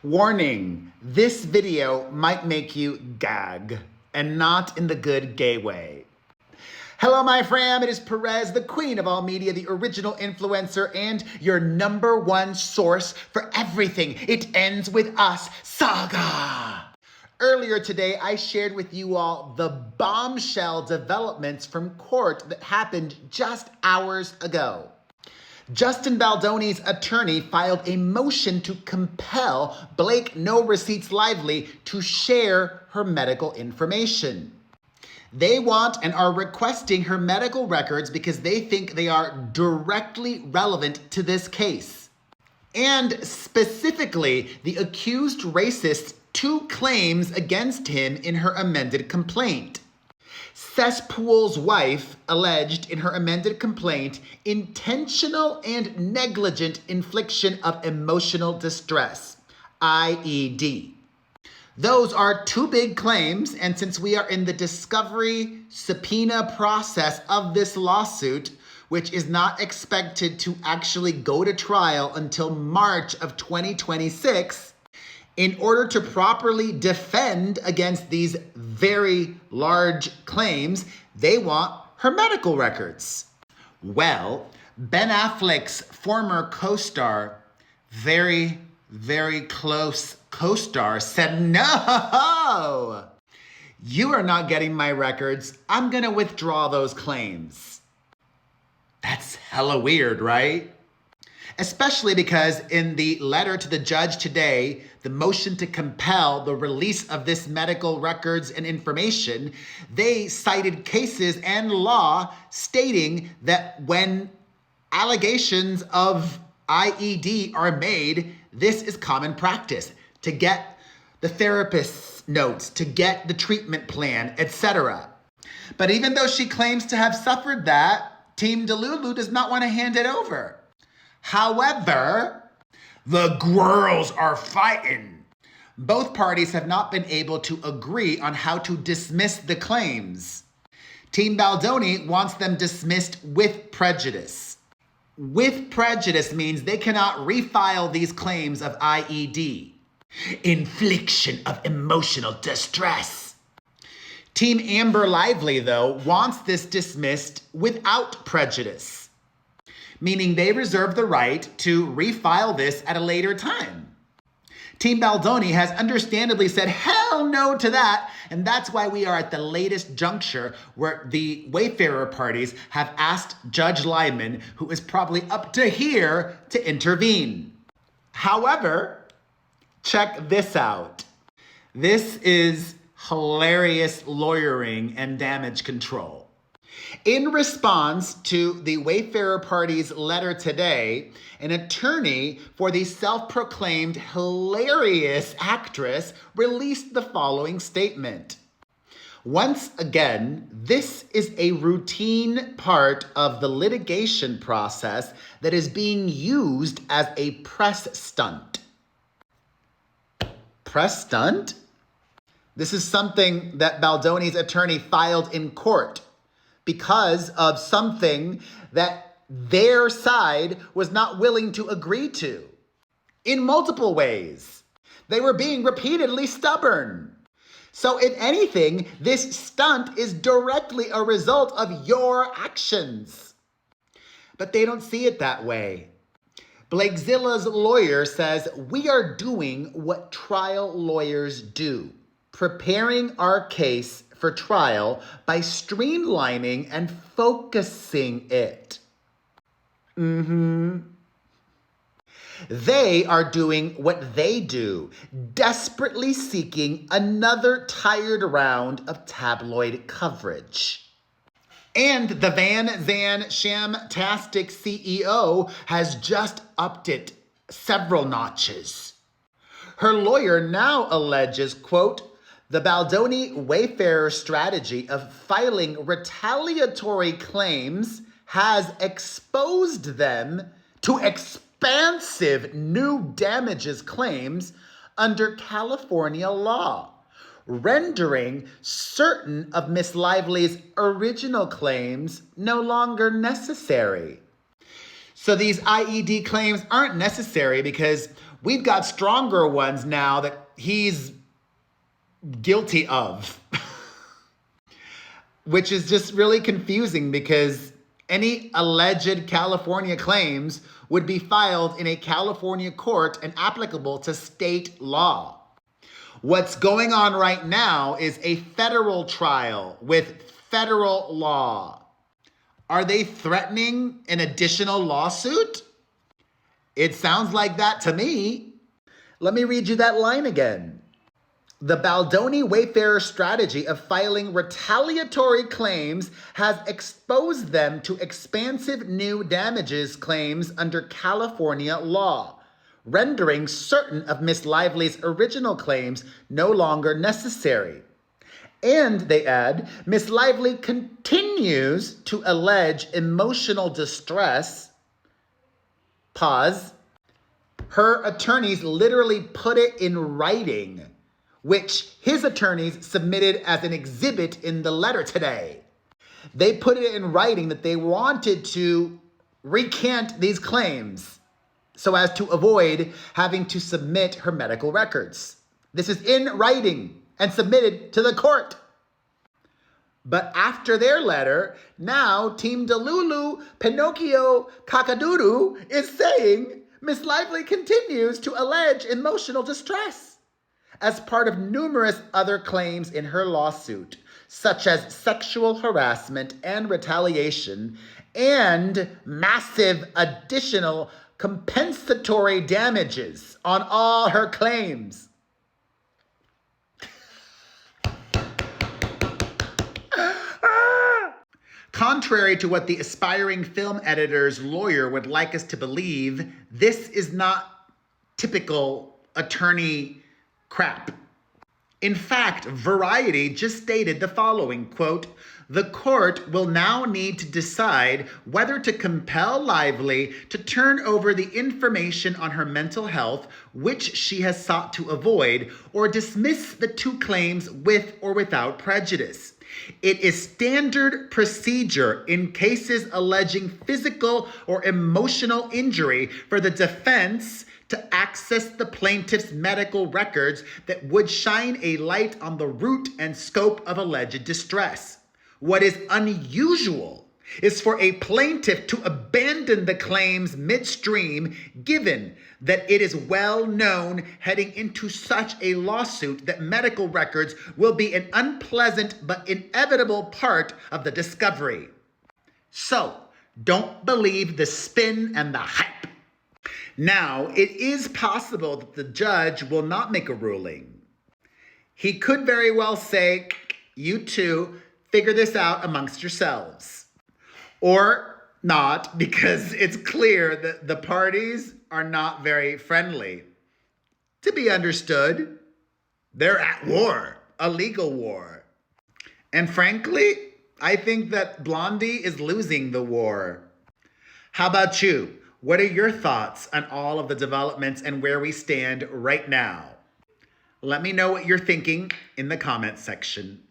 Warning, this video might make you gag, and not in the good gay way. Hello, my fam, it is Perez, the queen of all media, the original influencer, and your #1 source for everything It Ends With Us saga. Earlier today, I shared with you all the bombshell developments from court that happened just hours ago. Justin Baldoni's attorney filed a motion to compel Blake No Receipts Lively to share her medical information. They want and are requesting her medical records because they think they are directly relevant to this case. And specifically, the accused racist's 2 claims against him in her amended complaint. Cesspool's wife alleged in her amended complaint intentional and negligent infliction of emotional distress, IED. Those are 2 big claims, and since we are in the discovery subpoena process of this lawsuit, which is not expected to actually go to trial until March of 2026, in order to properly defend against these very large claims, they want her medical records. Well, Ben Affleck's former co-star, very close co-star, said, "No, you are not getting my records. I'm gonna withdraw those claims." That's hella weird, right? Especially because in the letter to the judge today, the motion to compel the release of this medical records and information, they cited cases and law stating that when allegations of IED are made, this is common practice to get the therapist's notes, to get the treatment plan, etc. But even though she claims to have suffered that, Team Delulu does not want to hand it over. However, the girls are fighting. Both parties have not been able to agree on how to dismiss the claims. Team Baldoni wants them dismissed with prejudice. With prejudice means they cannot refile these claims of IED, infliction of emotional distress. Team Amber Lively, though, wants this dismissed without prejudice, meaning they reserve the right to refile this at a later time. Team Baldoni has understandably said hell no to that, and that's why we are at the latest juncture where the Wayfarer parties have asked Judge Lyman, who is probably up to here, to intervene. However, check this out. This is hilarious lawyering and damage control. In response to the Wayfarer party's letter today, an attorney for the self-proclaimed hilarious actress released the following statement. Once again, this is a routine part of the litigation process that is being used as a press stunt. Press stunt? This is something that Baldoni's attorney filed in court because of something that their side was not willing to agree to in multiple ways. They were being repeatedly stubborn. So if anything, this stunt is directly a result of your actions. But they don't see it that way. Blakezilla's lawyer says, "We are doing what trial lawyers do, preparing our case for trial by streamlining and focusing it." They are doing what they do, desperately seeking another tired round of tabloid coverage. And the Van Zan Shamtastic CEO has just upped it several notches. Her lawyer now alleges, quote, "The Baldoni Wayfarer strategy of filing retaliatory claims has exposed them to expansive new damages claims under California law, rendering certain of Miss Lively's original claims no longer necessary." So these IED claims aren't necessary because We've got stronger ones now that he's guilty of, which is just really confusing because any alleged California claims would be filed in a California court and applicable to state law. What's going on right now is a federal trial with federal law. Are they threatening an additional lawsuit? It sounds like that to me. Let me read you that line again. The Baldoni Wayfarer strategy of filing retaliatory claims has exposed them to expansive new damages claims under California law, rendering certain of Miss Lively's original claims no longer necessary. And, they add, Miss Lively continues to allege emotional distress. Pause. Her attorneys literally put it in writing, which his attorneys submitted as an exhibit in the letter today. They put it in writing that they wanted to recant these claims so as to avoid having to submit her medical records. This is in writing and submitted to the court. But after their letter, now Team Delulu, Pinocchio, Kakadoodoo is saying Miss Lively continues to allege emotional distress as part of numerous other claims in her lawsuit, such as sexual harassment and retaliation, and massive additional compensatory damages on all her claims. Contrary to what the aspiring film editor's lawyer would like us to believe, this is not typical attorney crap. In fact, Variety just stated the following, quote, "The court will now need to decide whether to compel Lively to turn over the information on her mental health, which she has sought to avoid, or dismiss the two claims with or without prejudice. It is standard procedure in cases alleging physical or emotional injury for the defense to access the plaintiff's medical records that would shine a light on the root and scope of alleged distress. What is unusual is for a plaintiff to abandon the claims midstream, given that it is well known heading into such a lawsuit that medical records will be an unpleasant but inevitable part of the discovery. So, don't believe the spin and the hype." Now, it is possible that the judge will not make a ruling. He could very well say, "You two, figure this out amongst yourselves." Or not, because it's clear that the parties are not very friendly. To be understood, they're at war, a legal war. And frankly, I think that Blondie is losing the war. How about you? What are your thoughts on all of the developments and where we stand right now? Let me know what you're thinking in the comments section.